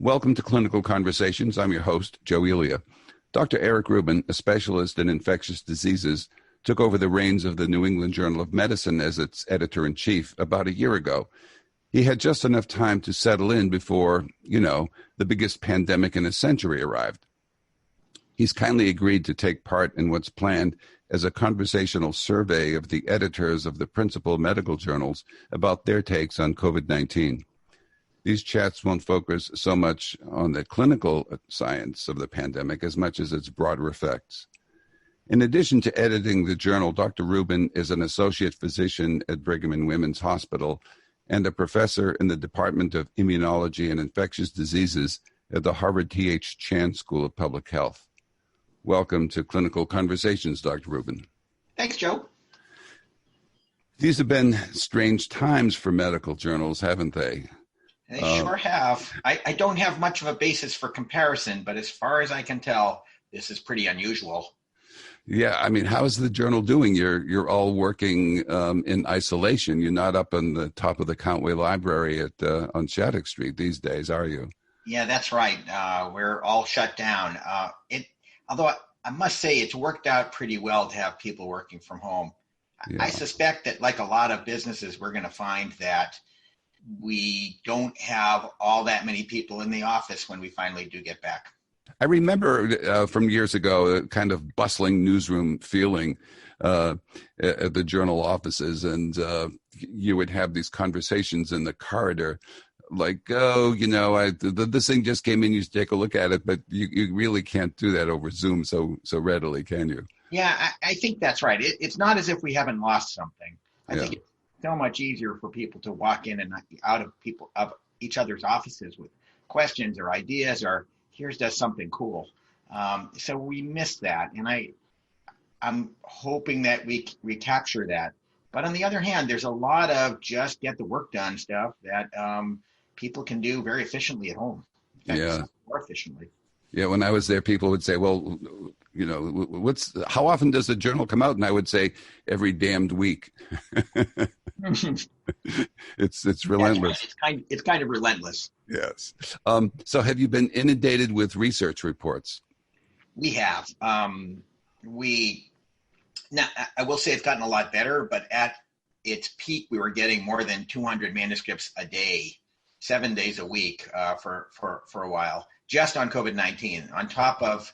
Welcome to Clinical Conversations. I'm your host, Joe Elia. Dr. Eric Rubin, a specialist in infectious diseases, took over the reins of the New England Journal of Medicine as its editor-in-chief about a year ago. He had just enough time to settle in before, the biggest pandemic in a century arrived. He's kindly agreed to take part in what's planned as a conversational survey of the editors of the principal medical journals about their takes on COVID-19. These chats won't focus so much on the clinical science of the pandemic as much as its broader effects. In addition to editing the journal, Dr. Rubin is an associate physician at Brigham and Women's Hospital and a professor in the Department of Immunology and Infectious Diseases at the Harvard T.H. Chan School of Public Health. Welcome to Clinical Conversations, Dr. Rubin. Thanks, Joe. These have been strange times for medical journals, haven't they? They sure have. I don't have much of a basis for comparison, but as far as I can tell, this is pretty unusual. Yeah, I mean, how is the journal doing? You're all working in isolation. You're not up on the top of the Countway Library on Shattuck Street these days, are you? Yeah, that's right. We're all shut down. Although I must say it's worked out pretty well to have people working from home. Yeah. I suspect that, like a lot of businesses, we're going to find that we don't have all that many people in the office when we finally do get back. I remember from years ago a kind of bustling newsroom feeling at the journal offices, and you would have these conversations in the corridor like, this thing just came in, you should take a look at it, but you really can't do that over Zoom so readily, can you? Yeah, I think that's right. It's not as if we haven't lost something. I think it's so much easier for people to walk in and out of each other's offices with questions or ideas or here's does something cool. So we missed that, and I'm hoping that we recapture that. But on the other hand, there's a lot of just get the work done stuff that people can do very efficiently at home. More efficiently. Yeah, when I was there, people would say, well, how often does the journal come out? And I would say every damned week. It's relentless. It's kind of relentless. Yes. So have you been inundated with research reports? We have. Now, I will say it's gotten a lot better, but at its peak, we were getting more than 200 manuscripts a day, 7 days a week for a while, just on COVID-19, on top of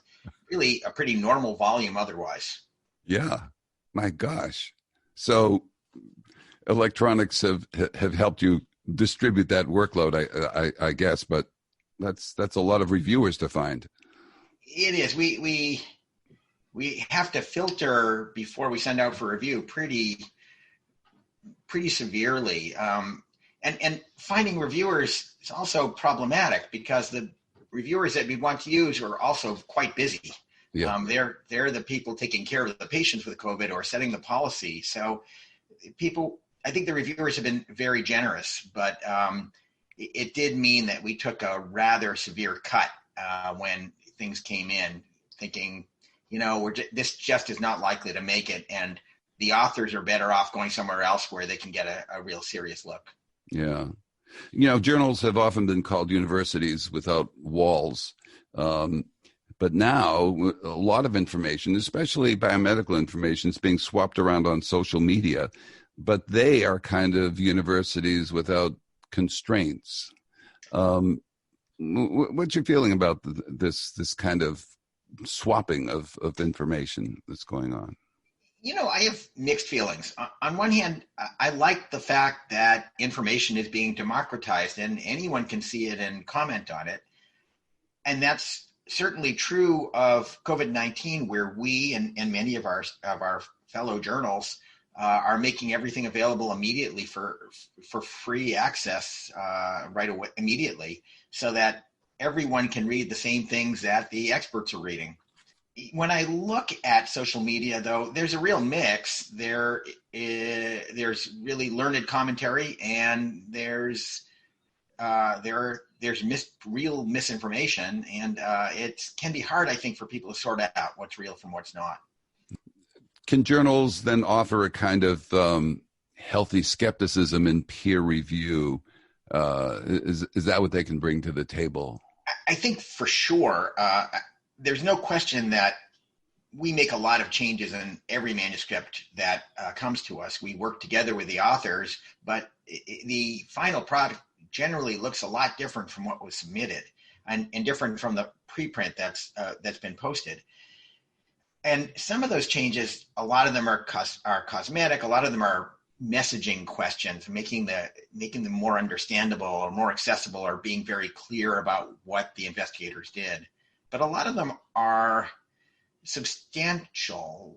really a pretty normal volume otherwise. Yeah, my gosh. So electronics have helped you distribute that workload, I guess, but that's a lot of reviewers to find. It is. We have to filter before we send out for review pretty severely. And finding reviewers is also problematic because the reviewers that we want to use are also quite busy. Yeah. They're the people taking care of the patients with COVID or setting the policy. So I think the reviewers have been very generous, but it did mean that we took a rather severe cut when things came in, thinking, this just is not likely to make it, and the authors are better off going somewhere else where they can get a real serious look. Yeah. Journals have often been called universities without walls. But now a lot of information, especially biomedical information, is being swapped around on social media. But they are kind of universities without constraints. What's your feeling about this kind of swapping of information that's going on? I have mixed feelings. On one hand, I like the fact that information is being democratized and anyone can see it and comment on it. And that's certainly true of COVID-19, where we and many of our fellow journals are making everything available immediately for free access right away, immediately, so that everyone can read the same things that the experts are reading. When I look at social media, though, there's a real mix. There's really learned commentary, and there's real misinformation, and it can be hard, I think, for people to sort out what's real from what's not. Can journals then offer a kind of healthy skepticism in peer review? Is that what they can bring to the table? I think for sure, there's no question that we make a lot of changes in every manuscript that comes to us. We work together with the authors, but the final product generally looks a lot different from what was submitted, and different from the preprint that's been posted. And some of those changes, a lot of them are cosmetic. A lot of them are messaging questions, making them more understandable or more accessible, or being very clear about what the investigators did. But a lot of them are substantial.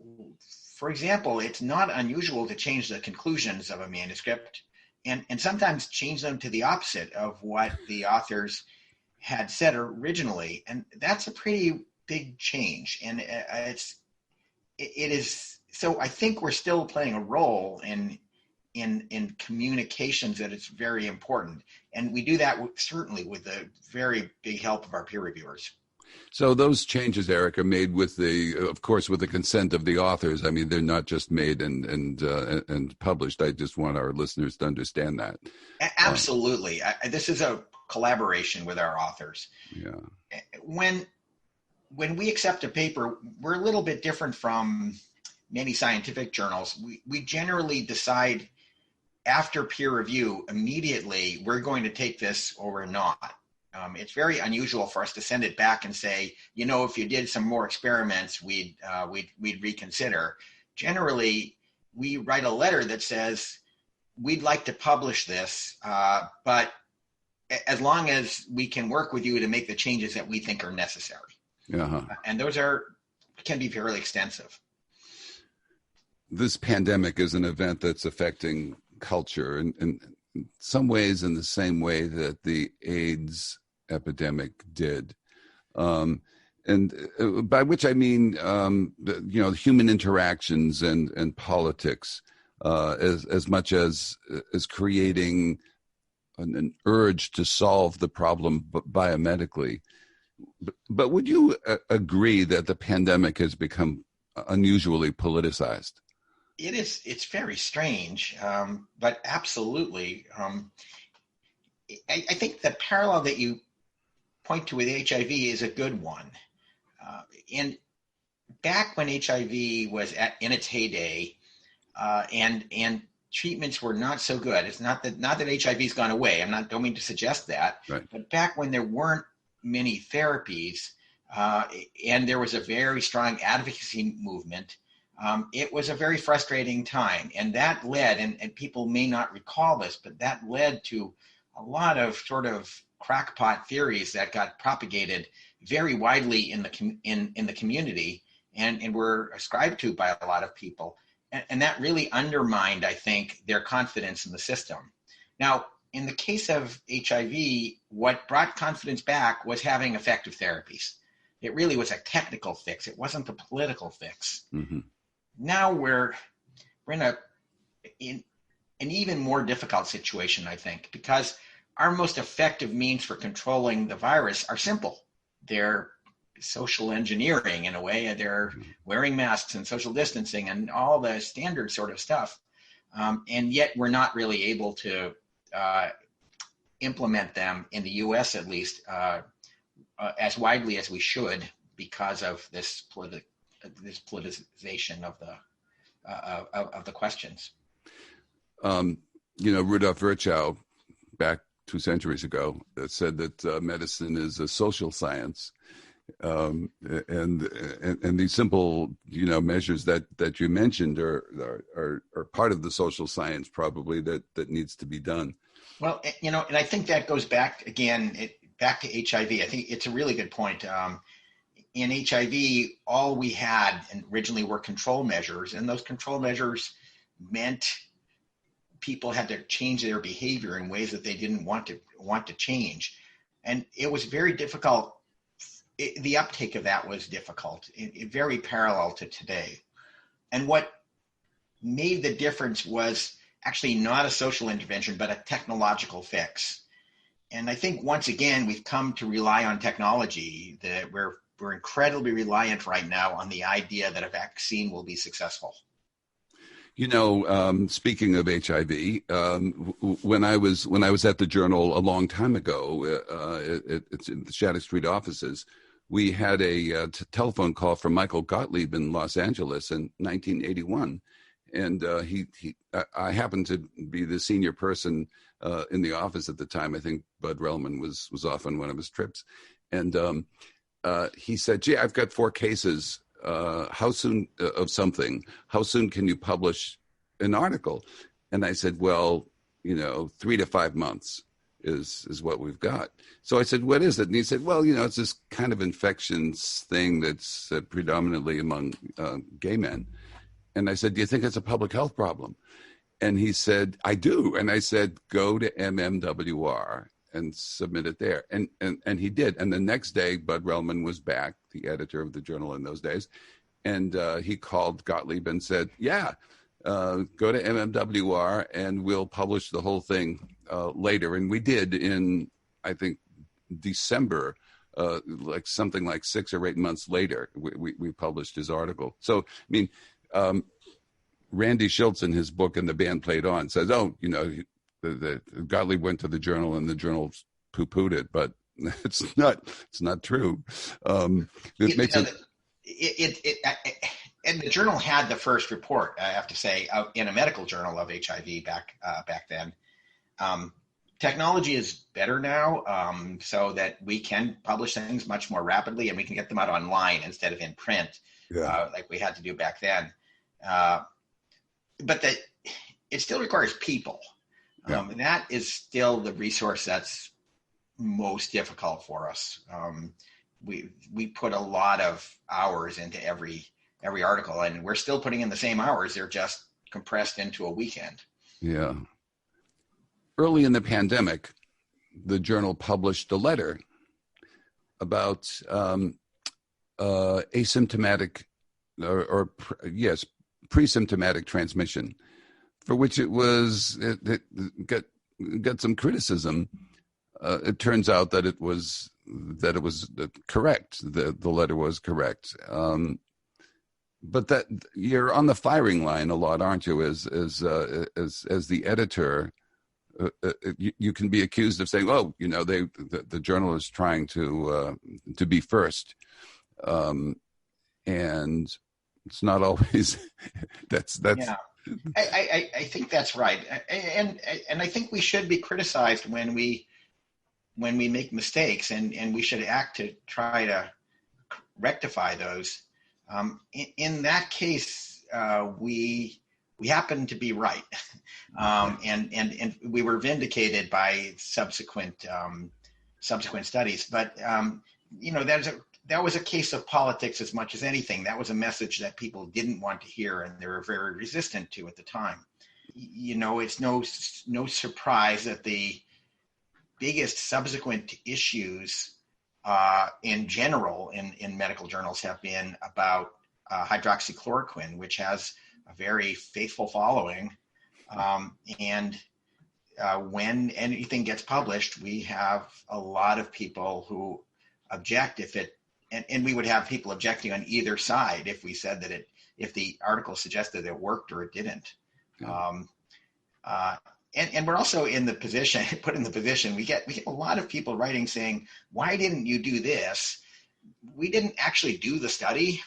For example, it's not unusual to change the conclusions of a manuscript, and sometimes change them to the opposite of what the authors had said originally. And that's a pretty big change. And it is, so I think we're still playing a role in communications, that it's very important. And we do that certainly with the very big help of our peer reviewers. So those changes, Eric, are made with of course, with the consent of the authors. I mean, they're not just made and published. I just want our listeners to understand that. Absolutely. This is a collaboration with our authors. Yeah. When we accept a paper, we're a little bit different from many scientific journals. We generally decide after peer review immediately, we're going to take this or not. It's very unusual for us to send it back and say, if you did some more experiments, we'd reconsider. Generally, we write a letter that says, we'd like to publish this, but as long as we can work with you to make the changes that we think are necessary. Uh-huh. And those can be fairly extensive. This pandemic is an event that's affecting culture in some ways in the same way that the AIDS epidemic did. And by which I mean, human interactions and politics, as much as creating an urge to solve the problem biomedically. But would you agree that the pandemic has become unusually politicized? It's very strange, but absolutely. I think the parallel that you point to with HIV is a good one. And back when HIV was in its heyday, and treatments were not so good. It's not that HIV's gone away. Don't mean to suggest that. Right. But back when there weren't many therapies, and there was a very strong advocacy movement, it was a very frustrating time. And that led, and people may not recall this, but that led to a lot of sort of crackpot theories that got propagated very widely in the community, and were ascribed to by a lot of people. And that really undermined, I think, their confidence in the system. Now, in the case of HIV, what brought confidence back was having effective therapies. It really was a technical fix. It wasn't a political fix. Mm-hmm. Now we're in an even more difficult situation, I think, because our most effective means for controlling the virus are simple. They're social engineering in a way. They're wearing masks and social distancing and all the standard sort of stuff. And yet we're not really able to implement them in the US, at least, as widely as we should, because of this politicization of the questions. Rudolf Virchow, back 2 centuries ago, said that medicine is a social science. And these simple, measures that you mentioned are part of the social science, probably, that needs to be done. Well, and I think that goes back again, back to HIV. I think it's a really good point. In HIV, all we had originally were control measures, and those control measures meant people had to change their behavior in ways that they didn't want to change, and it was very difficult. The uptake of that was difficult, very parallel to today. And what made the difference was actually not a social intervention, but a technological fix. And I think once again, we've come to rely on technology. That we're incredibly reliant right now on the idea that a vaccine will be successful. Speaking of HIV, when I was at the Journal a long time ago, it's in the Shattuck Street offices, we had a telephone call from Michael Gottlieb in Los Angeles in 1981, and I happened to be the senior person in the office at the time. I think Bud Relman was off on one of his trips, and he said, "Gee, I've got 4 cases. How soon how soon can you publish an article?" And I said, well, 3 to 5 months is what we've got. So I said, what is it? And he said, well, it's this kind of infections thing that's predominantly among gay men. And I said, do you think it's a public health problem? And he said, I do. And I said, go to MMWR and submit it there. And he did. And the next day, Bud Relman was back, the editor of the Journal in those days. And he called Gottlieb and said, yeah, go to MMWR and we'll publish the whole thing later. And we did in, I think, December, like something like 6 or 8 months later, we published his article. So, I mean, Randy Schultz in his book, And the Band Played On, says, the Gottlieb went to the Journal and the Journal poo-pooed it, but it's not true. It makes and the Journal had the first report, I have to say, in a medical journal of HIV back then. Technology is better now, so that we can publish things much more rapidly, and we can get them out online instead of in print, like we had to do back then. But it still requires people. And that is still the resource that's most difficult for us. We put a lot of hours into every article, and we're still putting in the same hours. They're just compressed into a weekend. Yeah. Early in the pandemic, the Journal published a letter about asymptomatic pre-symptomatic transmission, for which it got some criticism. It turns out that it was correct. The letter was correct. But that you're on the firing line a lot, aren't you? As the editor, you can be accused of saying, "Oh, the Journal is trying to be first," and it's not always. That's. Yeah. I think that's right, and I think we should be criticized when we make mistakes, and we should act to try to rectify those. In that case, we happened to be right, and we were vindicated by subsequent studies. But that was a case of politics as much as anything. That was a message that people didn't want to hear, and they were very resistant to at the time. It's no surprise that the biggest subsequent issues in general in medical journals have been about hydroxychloroquine, which has a very faithful following. And when anything gets published, we have a lot of people who object and we would have people objecting on either side if we said that if the article suggested it worked or it didn't. And we're also put in the position, we get a lot of people writing saying, why didn't you do this? We didn't actually do the study.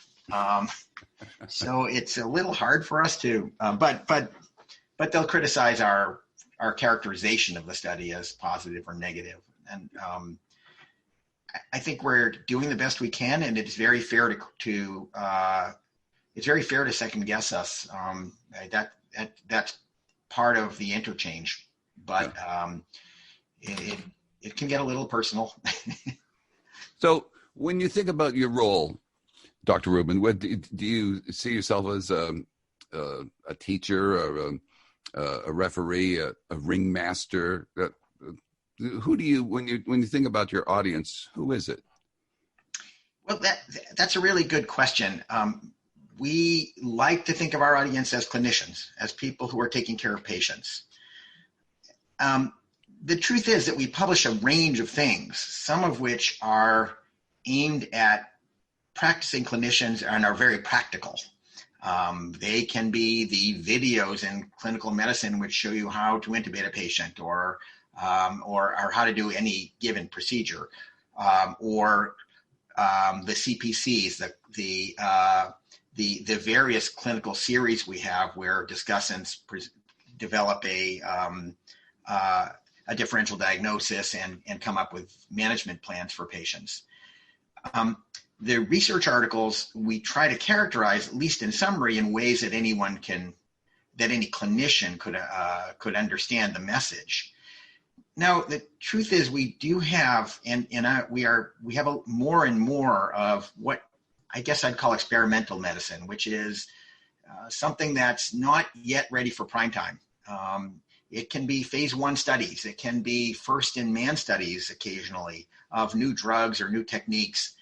So it's a little hard for us to, but they'll criticize our characterization of the study as positive or negative. And I think we're doing the best we can, and it's very fair to second guess us. That's part of the interchange, but it can get a little personal. So when you think about your role, Dr. Rubin, what do you see yourself as a teacher or a referee, a ringmaster? Who do you, when you think about your audience, who is it? Well, that's a really good question. We like to think of our audience as clinicians, as people who are taking care of patients. The truth is that we publish a range of things, some of which are aimed at practicing clinicians and are very practical. They can be the videos in clinical medicine which show you how to intubate a patient, or how to do any given procedure, or the CPCs, the various clinical series we have where discussants develop a differential diagnosis and come up with management plans for patients. The research articles we try to characterize, at least in summary, in ways that any clinician could understand the message. Now, the truth is, we do have, we have more and more of what I guess I'd call experimental medicine, which is something that's not yet ready for prime time. It can be phase 1 studies. It can be first-in-man studies occasionally of new drugs or new techniques.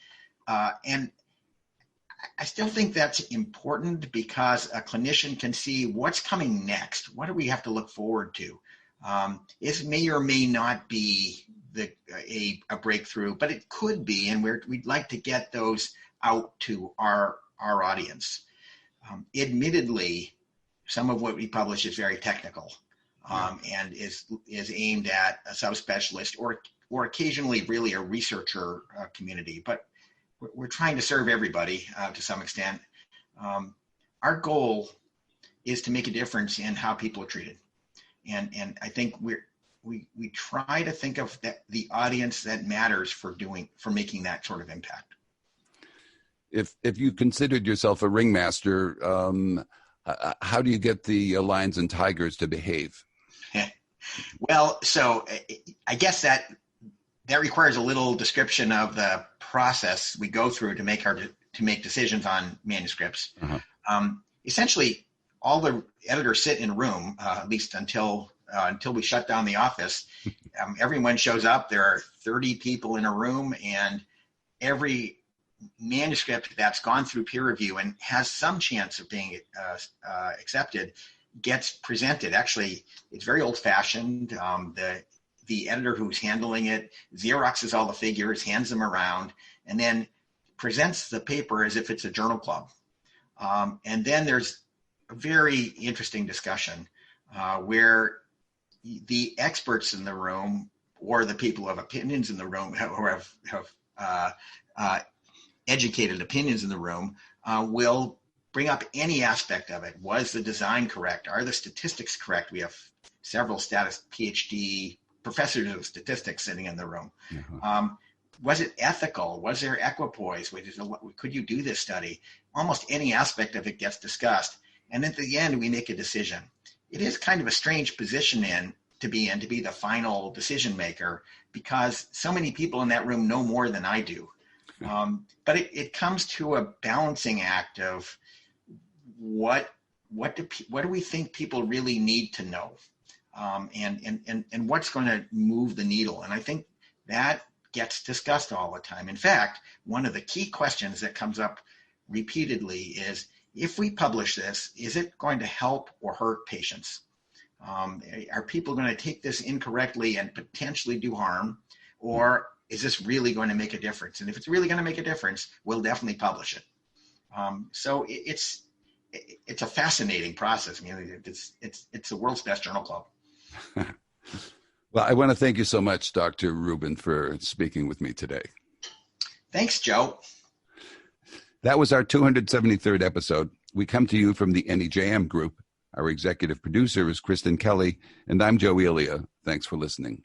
And I still think that's important because a clinician can see what's coming next. What do we have to look forward to? It may or may not be a breakthrough, but it could be, and we'd like to get those out to our audience. Admittedly, some of what we publish is very technical, and is aimed at a subspecialist or occasionally really a researcher community. But we're trying to serve everybody to some extent. Our goal is to make a difference in how people are treated. And I think we try to think of the audience that matters for making that sort of impact. If you considered yourself a ringmaster, how do you get the lions and tigers to behave? Well, so I guess that requires a little description of the process we go through to make decisions on manuscripts. Uh-huh. Essentially, all the editors sit in a room, at least until we shut down the office. Everyone shows up. There are 30 people in a room, and every manuscript that's gone through peer review and has some chance of being accepted gets presented. Actually, it's very old-fashioned. The editor who's handling it Xeroxes all the figures, hands them around, and then presents the paper as if it's a journal club. And then there's a very interesting discussion where the experts in the room, or the people who have opinions in the room, or have educated opinions in the room, will bring up any aspect of it. Was the design correct? Are the statistics correct? We have several PhD professors of statistics sitting in the room. Uh-huh. Was it ethical? Was there equipoise? Could you do this study? Almost any aspect of it gets discussed. And at the end, we make a decision. It is kind of a strange position to be the final decision maker, because so many people in that room know more than I do. But it comes to a balancing act of what do we think people really need to know, and what's going to move the needle. And I think that gets discussed all the time. In fact, one of the key questions that comes up repeatedly is, if we publish this, is it going to help or hurt patients? Are people going to take this incorrectly and potentially do harm, or is this really going to make a difference? And if it's really going to make a difference, we'll definitely publish it. So it's a fascinating process. I mean, it's the world's best journal club. Well, I want to thank you so much, Dr. Rubin, for speaking with me today. Thanks, Joe. That was our 273rd episode. We come to you from the NEJM group. Our executive producer is Kristen Kelly, and I'm Joe Elia. Thanks for listening.